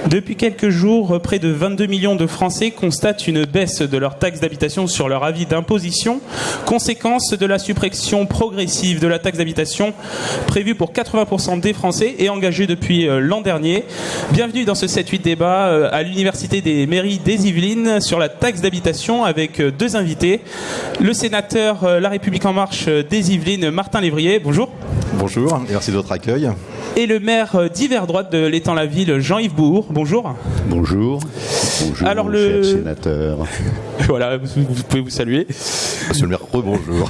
Depuis quelques jours, près de 22 millions de Français constatent une baisse de leur taxe d'habitation sur leur avis d'imposition, conséquence de la suppression progressive de la taxe d'habitation prévue pour 80% des Français et engagée depuis l'an dernier. Bienvenue dans ce 7-8 débat à l'Université des mairies des Yvelines sur la taxe d'habitation avec deux invités. Le sénateur La République En Marche des Yvelines, Martin Lévrier, bonjour. Bonjour, merci de votre accueil. Et le maire d'Hiver Droite de l'Étang-la-Ville, Jean-Yves Bourg, bonjour. Bonjour. Bonjour, alors cher sénateur. Voilà, vous pouvez vous saluer. Monsieur le maire, rebonjour.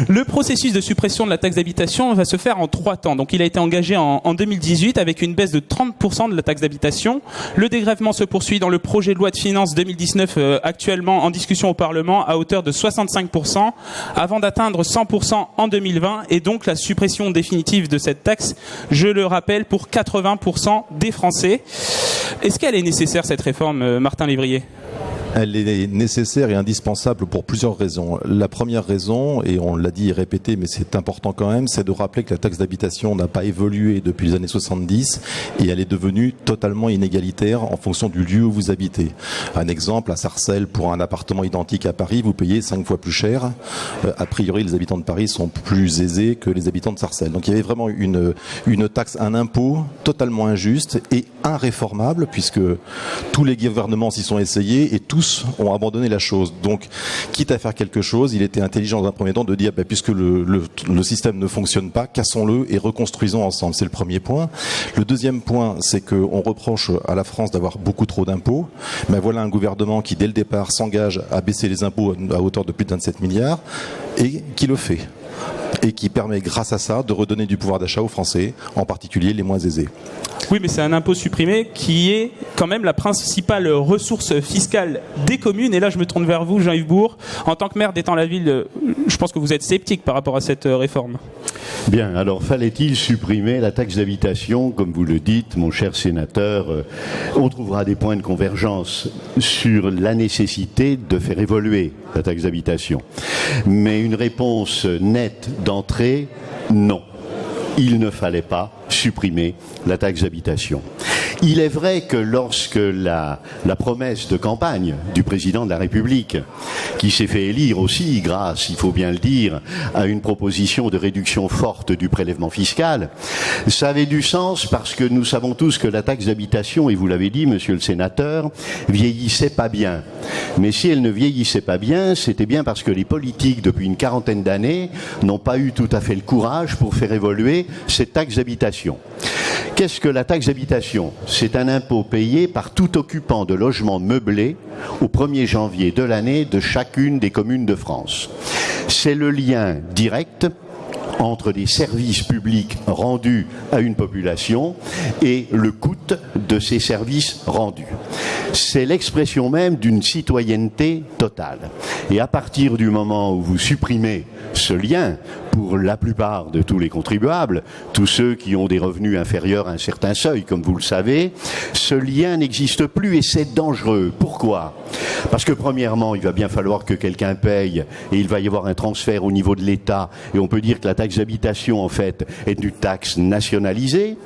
Le processus de suppression de la taxe d'habitation va se faire en 3 temps. Donc il a été engagé en 2018 avec une baisse de 30% de la taxe d'habitation. Le dégrèvement se poursuit dans le projet de loi de finances 2019 actuellement en discussion au Parlement à hauteur de 65% avant d'atteindre 100% en 2020 et donc la suppression définitive de cette taxe, je le rappelle, pour 80% des Français. Est-ce qu'elle est nécessaire cette réforme, Martin Lévrier ? Elle est nécessaire et indispensable pour plusieurs raisons. La première raison, et on l'a dit et répété, mais c'est important quand même, c'est de rappeler que la taxe d'habitation n'a pas évolué depuis les années 70 et elle est devenue totalement inégalitaire en fonction du lieu où vous habitez. Un exemple, à Sarcelles, pour un appartement identique à Paris, vous payez 5 fois plus cher. A priori, les habitants de Paris sont plus aisés que les habitants de Sarcelles. Donc il y avait vraiment une taxe, un impôt totalement injuste et irréformable, puisque tous les gouvernements s'y sont essayés et tous ont abandonné la chose. Donc, quitte à faire quelque chose, il était intelligent dans un premier temps de dire, puisque le système ne fonctionne pas, cassons-le et reconstruisons ensemble. C'est le premier point. Le deuxième point, c'est qu'on reproche à la France d'avoir beaucoup trop d'impôts. Mais voilà un gouvernement qui, dès le départ, s'engage à baisser les impôts à hauteur de plus de 27 milliards et qui le fait. Et qui permet, grâce à ça, de redonner du pouvoir d'achat aux Français, en particulier les moins aisés. Oui, mais c'est un impôt supprimé qui est quand même la principale ressource fiscale des communes. Et là, je me tourne vers vous, Jean-Yves Bourg. En tant que maire d'Étang-la-Ville, je pense que vous êtes sceptique par rapport à cette réforme. Bien, alors fallait-il supprimer la taxe d'habitation? Comme vous le dites, mon cher sénateur, on trouvera des points de convergence sur la nécessité de faire évoluer la taxe d'habitation. Mais une réponse nette d'entrée, non. Il ne fallait pas supprimer la taxe d'habitation. Il est vrai que lorsque la promesse de campagne du président de la République, qui s'est fait élire aussi grâce, il faut bien le dire, à une proposition de réduction forte du prélèvement fiscal, ça avait du sens parce que nous savons tous que la taxe d'habitation, et vous l'avez dit, monsieur le sénateur, vieillissait pas bien. Mais si elle ne vieillissait pas bien, c'était bien parce que les politiques, depuis une quarantaine d'années, n'ont pas eu tout à fait le courage pour faire évoluer cette taxe d'habitation. Qu'est-ce que la taxe d'habitation? C'est un impôt payé par tout occupant de logements meublés au 1er janvier de l'année de chacune des communes de France. C'est le lien direct entre des services publics rendus à une population et le coût de ces services rendus. C'est l'expression même d'une citoyenneté totale. Et à partir du moment où vous supprimez ce lien, pour la plupart de tous les contribuables, tous ceux qui ont des revenus inférieurs à un certain seuil, comme vous le savez, ce lien n'existe plus et c'est dangereux. Pourquoi ? Parce que premièrement, il va bien falloir que quelqu'un paye et il va y avoir un transfert au niveau de l'État et on peut dire que la taxe d'habitation, en fait, est une taxe nationalisée.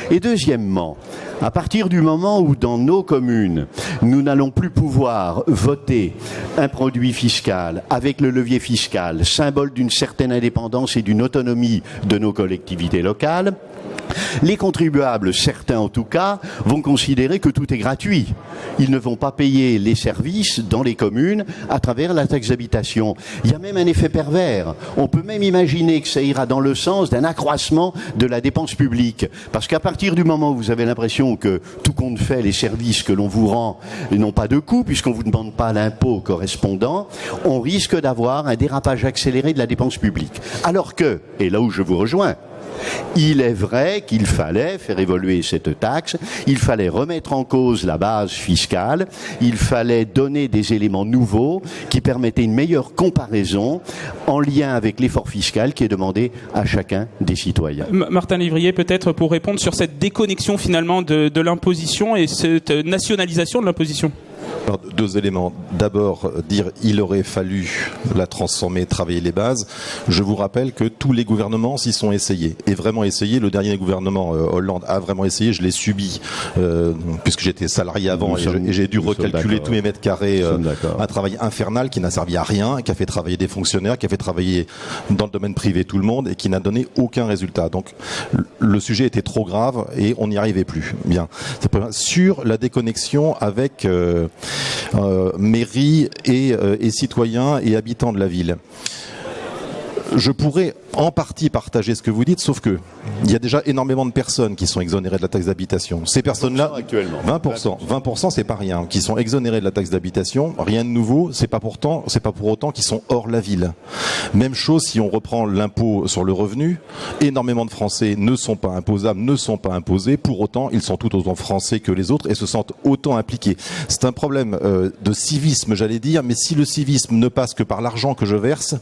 Et deuxièmement, à partir du moment où dans nos communes, nous n'allons plus pouvoir voter un produit fiscal avec le levier fiscal, symbole d'une certaine indépendance et d'une autonomie de nos collectivités locales, les contribuables, certains en tout cas, vont considérer que tout est gratuit. Ils ne vont pas payer les services dans les communes à travers la taxe d'habitation. Il y a même un effet pervers. On peut même imaginer que ça ira dans le sens d'un accroissement de la dépense publique. Parce qu'à partir du moment où vous avez l'impression que tout compte fait, les services que l'on vous rend n'ont pas de coût, puisqu'on ne vous demande pas l'impôt correspondant, on risque d'avoir un dérapage accéléré de la dépense publique. Alors que, et là où je vous rejoins, il est vrai qu'il fallait faire évoluer cette taxe, il fallait remettre en cause la base fiscale, il fallait donner des éléments nouveaux qui permettaient une meilleure comparaison en lien avec l'effort fiscal qui est demandé à chacun des citoyens. Martin Lévrier, peut-être pour répondre sur cette déconnexion finalement de l'imposition et cette nationalisation de l'imposition. Alors, deux éléments. D'abord, dire il aurait fallu la transformer, travailler les bases. Je vous rappelle que tous les gouvernements s'y sont essayés. Et vraiment essayés. Le dernier gouvernement Hollande a vraiment essayé. Je l'ai subi puisque j'étais salarié avant et j'ai dû recalculer tous mes mètres carrés. Un travail infernal qui n'a servi à rien, qui a fait travailler des fonctionnaires, qui a fait travailler dans le domaine privé tout le monde et qui n'a donné aucun résultat. Donc le sujet était trop grave et on n'y arrivait plus. Bien. Sur la déconnexion avec mairie et citoyens et habitants de la ville. Je pourrais en partie partager ce que vous dites, sauf que il y a déjà énormément de personnes qui sont exonérées de la taxe d'habitation. Ces personnes-là, 20%, c'est pas rien, qui sont exonérées de la taxe d'habitation. Rien de nouveau, c'est pas pour autant qu'ils sont hors la ville. Même chose si on reprend l'impôt sur le revenu. Énormément de Français ne sont pas imposables, ne sont pas imposés. Pour autant, ils sont tout autant français que les autres et se sentent autant impliqués. C'est un problème de civisme, j'allais dire. Mais si le civisme ne passe que par l'argent que je verse,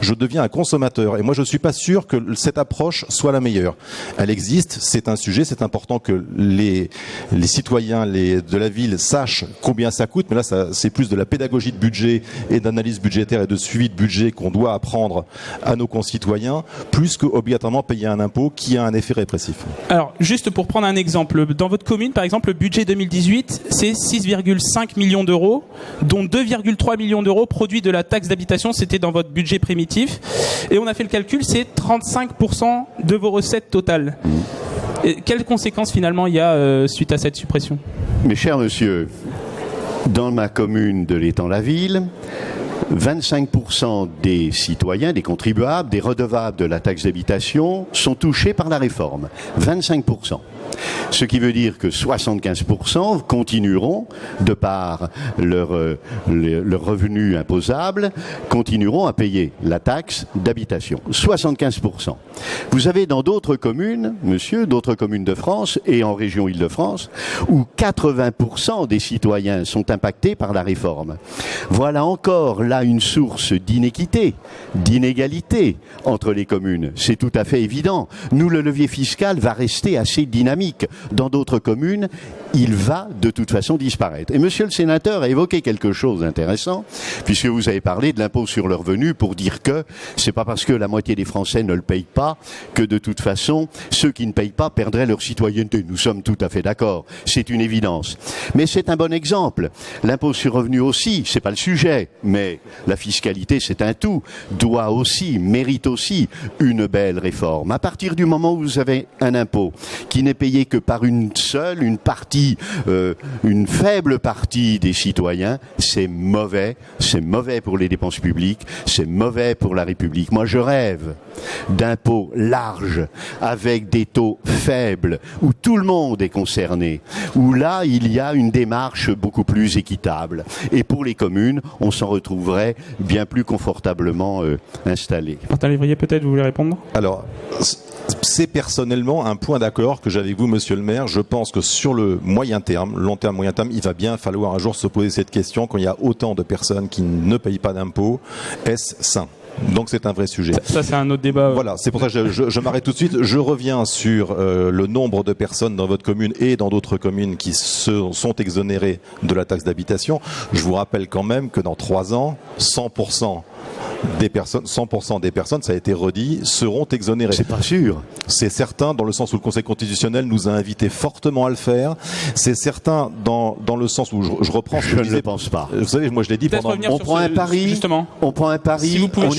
je deviens un consommateur. Et moi, je suis pas sûr que cette approche soit la meilleure. Elle existe, c'est un sujet, c'est important que les citoyens de la ville sachent combien ça coûte, mais là c'est plus de la pédagogie de budget et d'analyse budgétaire et de suivi de budget qu'on doit apprendre à nos concitoyens, plus qu'obligatoirement payer un impôt qui a un effet répressif. Alors, juste pour prendre un exemple, dans votre commune, par exemple, le budget 2018, c'est 6,5 millions d'euros, dont 2,3 millions d'euros produits de la taxe d'habitation, c'était dans votre budget primitif, et on a fait le calcul, c'est 35% de vos recettes totales. Et quelles conséquences finalement il y a suite à cette suppression ? Mes chers monsieur, dans ma commune de l'Étang-la-Ville, 25% des citoyens, des contribuables, des redevables de la taxe d'habitation sont touchés par la réforme. 25%. Ce qui veut dire que 75% continueront, de par leur revenu imposable, continueront à payer la taxe d'habitation. 75%. Vous avez dans d'autres communes, monsieur, d'autres communes de France et en région Île-de-France, où 80% des citoyens sont impactés par la réforme. Voilà encore là une source d'inéquité, d'inégalité entre les communes. C'est tout à fait évident. Nous, le levier fiscal va rester assez dynamique. Dans d'autres communes, il va de toute façon disparaître. Et monsieur le sénateur a évoqué quelque chose d'intéressant, puisque vous avez parlé de l'impôt sur le revenu pour dire que c'est pas parce que la moitié des Français ne le payent pas que de toute façon, ceux qui ne payent pas perdraient leur citoyenneté. Nous sommes tout à fait d'accord. C'est une évidence. Mais c'est un bon exemple. L'impôt sur le revenu aussi, c'est pas le sujet, mais la fiscalité, c'est un tout, mérite aussi une belle réforme. À partir du moment où vous avez un impôt qui n'est payé que par une partie, une faible partie des citoyens, c'est mauvais pour les dépenses publiques, c'est mauvais pour la République. Moi, je rêve d'impôts larges, avec des taux faibles, où tout le monde est concerné, où là, il y a une démarche beaucoup plus équitable. Et pour les communes, on s'en retrouverait bien plus confortablement installés. Martin Lévrier, peut-être, vous voulez répondre ? Alors, c'est personnellement un point d'accord que j'ai avec vous, monsieur le maire. Je pense que sur le moyen terme, long terme, moyen terme, il va bien falloir un jour se poser cette question. Quand il y a autant de personnes qui ne payent pas d'impôts, est-ce sain ? Donc c'est un vrai sujet. Ça c'est un autre débat. Voilà, c'est pour ça que je m'arrête tout de suite. Je reviens sur le nombre de personnes dans votre commune et dans d'autres communes qui sont exonérées de la taxe d'habitation. Je vous rappelle quand même que dans 3 ans, 100% des personnes, ça a été redit, seront exonérées. C'est pas sûr. C'est certain, dans le sens où le Conseil constitutionnel nous a invités fortement à le faire. C'est certain dans le sens où je reprends ce que je disais. Je ne pense pas. Vous savez, moi je l'ai dit pendant... On prend un pari, justement. On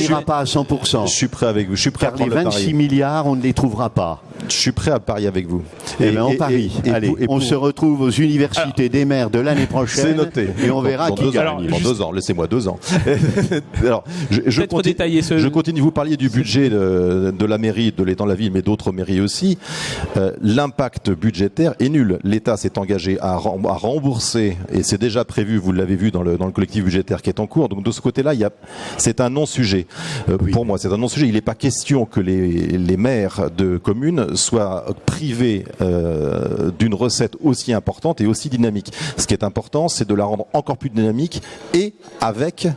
n'ira pas à 100%. Je suis prêt avec vous. Je suis prêt à prendre le pari. Car les 26 milliards, on ne les trouvera pas. Je suis prêt à parier avec vous. On parie. Allez, on se retrouve aux universités des maires de l'année prochaine. C'est noté. Et on verra qui gagne. Dans 2 ans, laissez-moi 2 ans. Alors, je continue. Vous parliez du budget de la mairie, de l'Étang-la-Ville, mais d'autres mairies aussi. L'impact budgétaire est nul. L'État s'est engagé à rembourser, et c'est déjà prévu, vous l'avez vu dans le collectif budgétaire qui est en cours. Donc de ce côté-là, c'est un non-sujet. Pour moi, c'est un non-sujet. Il n'est pas question que les maires de communes soient privés d'une recette aussi importante et aussi dynamique. Ce qui est important, c'est de la rendre encore plus dynamique et avec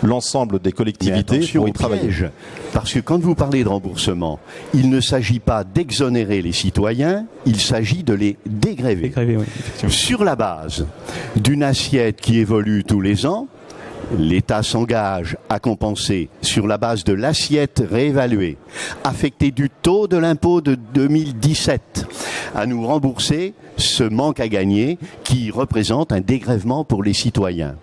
l'ensemble des collectivités pour y travailler. Parce que quand vous parlez de remboursement, il ne s'agit pas d'exonérer les citoyens, il s'agit de les dégréver. Oui, sur la base d'une assiette qui évolue tous les ans. L'État s'engage à compenser sur la base de l'assiette réévaluée, affectée du taux de l'impôt de 2017, à nous rembourser ce manque à gagner qui représente un dégrèvement pour les citoyens.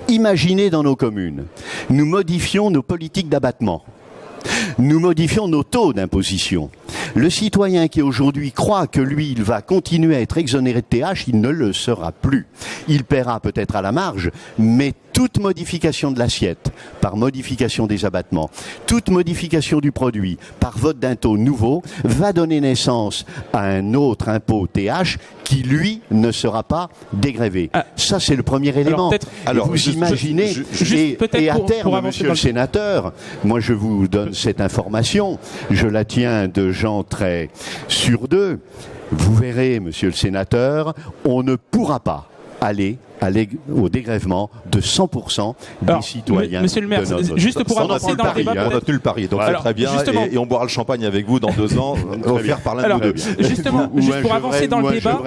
Imaginez dans nos communes, nous modifions nos politiques d'abattement. Nous modifions nos taux d'imposition. Le citoyen qui aujourd'hui croit que lui, il va continuer à être exonéré de TH, il ne le sera plus. Il paiera peut-être à la marge, mais toute modification de l'assiette par modification des abattements, toute modification du produit par vote d'un taux nouveau va donner naissance à un autre impôt TH qui, lui, ne sera pas dégrévé. Ça, c'est le premier élément. Alors, vous imaginez, et à terme, monsieur le sénateur, moi je vous donne cette information, je la tiens de gens très sûrs d'eux, vous verrez, monsieur le sénateur, on ne pourra pas aller au dégrèvement de 100% des citoyens. Monsieur le maire, juste pour avancer dans le débat, on a tenu le pari, donc c'est très bien, et on boira le champagne avec vous dans 2 ans, offert par l'un de nous deux. Justement, juste pour avancer dans le débat,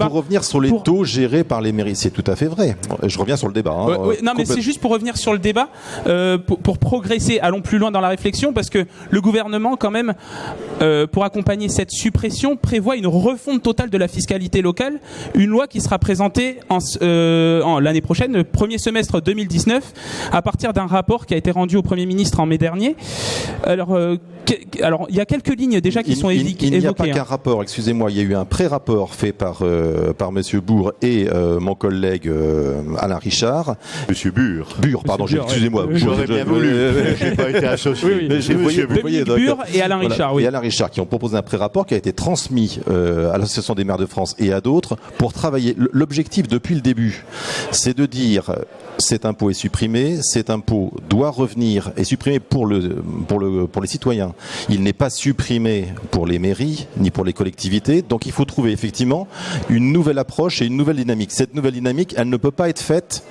pour revenir sur les taux gérés par les mairies, c'est tout à fait vrai. Je reviens sur le débat. Non, mais c'est juste pour revenir sur le débat, pour progresser, allons plus loin dans la réflexion, parce que le gouvernement, quand même, pour accompagner cette suppression, prévoit une refonte totale de la fiscalité locale, une loi qui sera présentée en l'année prochaine, le premier semestre 2019, à partir d'un rapport qui a été rendu au Premier ministre en mai dernier. Alors, il y a quelques lignes déjà qui sont évoquées. Il n'y a pas qu'un rapport, excusez-moi, il y a eu un pré-rapport fait par Monsieur Bourg et mon collègue Alain Richard. Monsieur Bure, pardon, excusez-moi. J'aurais bien voulu, j'ai pas été associé. Oui, vous voyez, Bure et Alain Richard, oui. Et Alain Richard qui ont proposé un pré-rapport qui a été transmis à l'Association des maires de France et à d'autres pour travailler. L'objectif depuis le début, c'est de dire cet impôt est supprimé, cet impôt doit revenir et supprimé pour les citoyens. Il n'est pas supprimé pour les mairies ni pour les collectivités, donc il faut trouver effectivement une nouvelle approche et une nouvelle dynamique. Cette nouvelle dynamique, elle ne peut pas être faite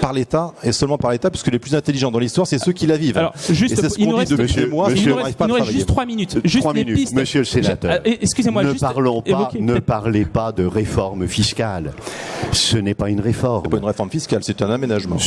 par l'État et seulement par l'État, puisque les plus intelligents dans l'histoire, c'est ceux qui la vivent. Alors, juste, et c'est ce qu'on dit depuis des mois. Il nous reste juste 3 minutes. Juste 3 minutes, pistes. monsieur le sénateur. Excusez-moi, ne parlez pas de réforme fiscale. Ce n'est pas une réforme. C'est pas une réforme fiscale, c'est un aménagement.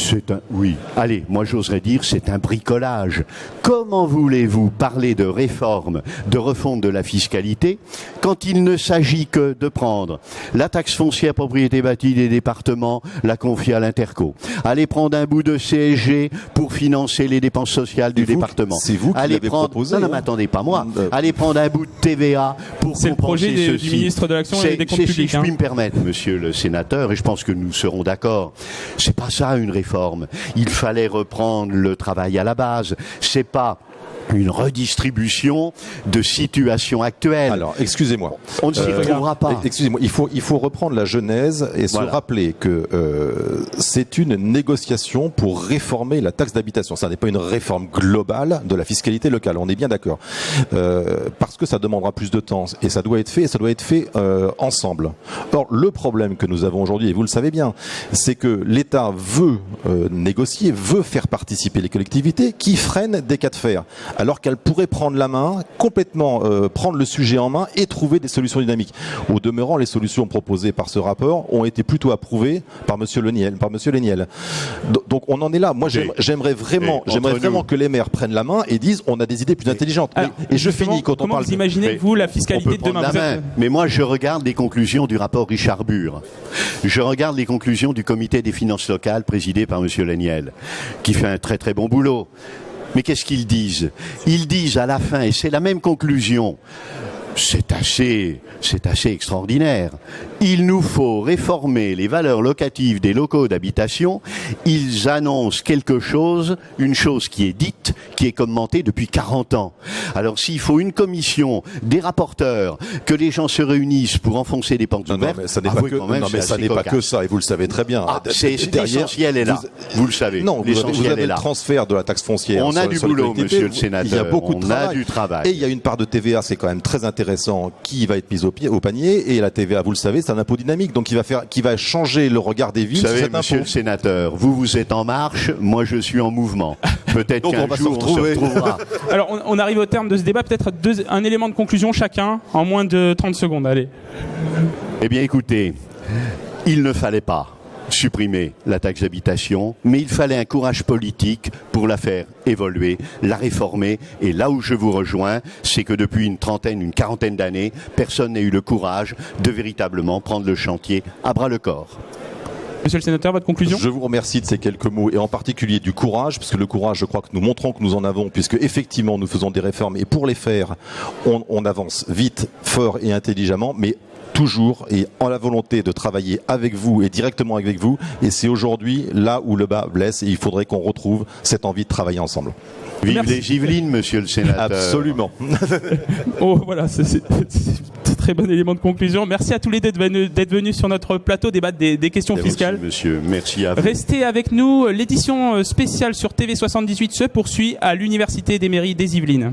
Oui. Allez, moi j'oserais dire c'est un bricolage. Comment voulez-vous parler de réforme, de refonte de la fiscalité, quand il ne s'agit que de prendre la taxe foncière propriété bâtie des départements, la confier à l'Interco, aller prendre un bout de CSG pour financer les dépenses sociales du département. C'est vous qui l'avez proposé. Non, mais attendez, pas moi. Aller prendre un bout de TVA pour c'est compenser le projet du ministre de l'Action et des Comptes Publics. Si je puis me permettre, monsieur le sénateur, et je pense que nous serons d'accord, c'est pas ça une réforme. Il fallait reprendre le travail à la base. C'est pas une redistribution de situation actuelle. Alors, excusez-moi. On ne s'y retrouvera pas. Excusez-moi, il faut reprendre la genèse et se rappeler que c'est une négociation pour réformer la taxe d'habitation. Ça n'est pas une réforme globale de la fiscalité locale, on est bien d'accord. Parce que ça demandera plus de temps et ça doit être fait ensemble. Or, le problème que nous avons aujourd'hui, et vous le savez bien, c'est que l'État veut négocier, veut faire participer les collectivités qui freinent des cas de fer. Alors qu'elle pourrait prendre la main, complètement prendre le sujet en main et trouver des solutions dynamiques. Au demeurant, les solutions proposées par ce rapport ont été plutôt approuvées par Monsieur Léniel. Donc on en est là. Moi, j'aimerais vraiment que les maires prennent la main et disent on a des idées plus intelligentes. Alors, et je finis quand on parle. Comment vous imaginez vous la fiscalité de demain? Mais moi, je regarde les conclusions du rapport Richard Bure. Je regarde les conclusions du comité des finances locales présidé par Monsieur Léniel, qui fait un très très bon boulot. Mais qu'est-ce qu'ils disent? Ils disent à la fin, et c'est la même conclusion, c'est assez extraordinaire. Il nous faut réformer les valeurs locatives des locaux d'habitation. Ils annoncent une chose qui est dite, qui est commentée depuis 40 ans. Alors s'il faut une commission, des rapporteurs, que les gens se réunissent pour enfoncer des portes ouvertes, ça n'est pas que ça, et vous le savez très bien. L'essentiel est là. Vous le savez. Non, vous avez le transfert de la taxe foncière. On a du boulot, monsieur le sénateur. Il y a beaucoup de travail. On a du travail. Et il y a une part de TVA, c'est quand même très intéressant, qui va être mise au panier. Et la TVA, vous le savez, ça un impôt dynamique, donc qui va changer le regard des villes sur cet impôt. Monsieur le sénateur, vous êtes en marche, moi je suis en mouvement. Peut-être qu'un jour on se retrouvera. Alors on arrive au terme de ce débat, peut-être un élément de conclusion chacun en moins de 30 secondes, allez. Eh bien écoutez, il ne fallait pas supprimer la taxe d'habitation, mais il fallait un courage politique pour la faire évoluer, la réformer. Et là où je vous rejoins, c'est que depuis une quarantaine d'années, personne n'a eu le courage de véritablement prendre le chantier à bras le corps. Monsieur le sénateur, votre conclusion ? Je vous remercie de ces quelques mots et en particulier du courage, parce que le courage, je crois que nous montrons que nous en avons, puisque effectivement nous faisons des réformes et pour les faire, on avance vite, fort et intelligemment, mais toujours et en la volonté de travailler avec vous et directement avec vous. Et c'est aujourd'hui là où le bas blesse et il faudrait qu'on retrouve cette envie de travailler ensemble. Vive les Yvelines, monsieur le sénateur. Absolument. Oh voilà, c'est un très bon élément de conclusion. Merci à tous les deux d'être venus sur notre plateau débattre des questions fiscales. Monsieur, merci à vous. Restez avec nous. L'édition spéciale sur TV78 se poursuit à l'Université des Mairies des Yvelines.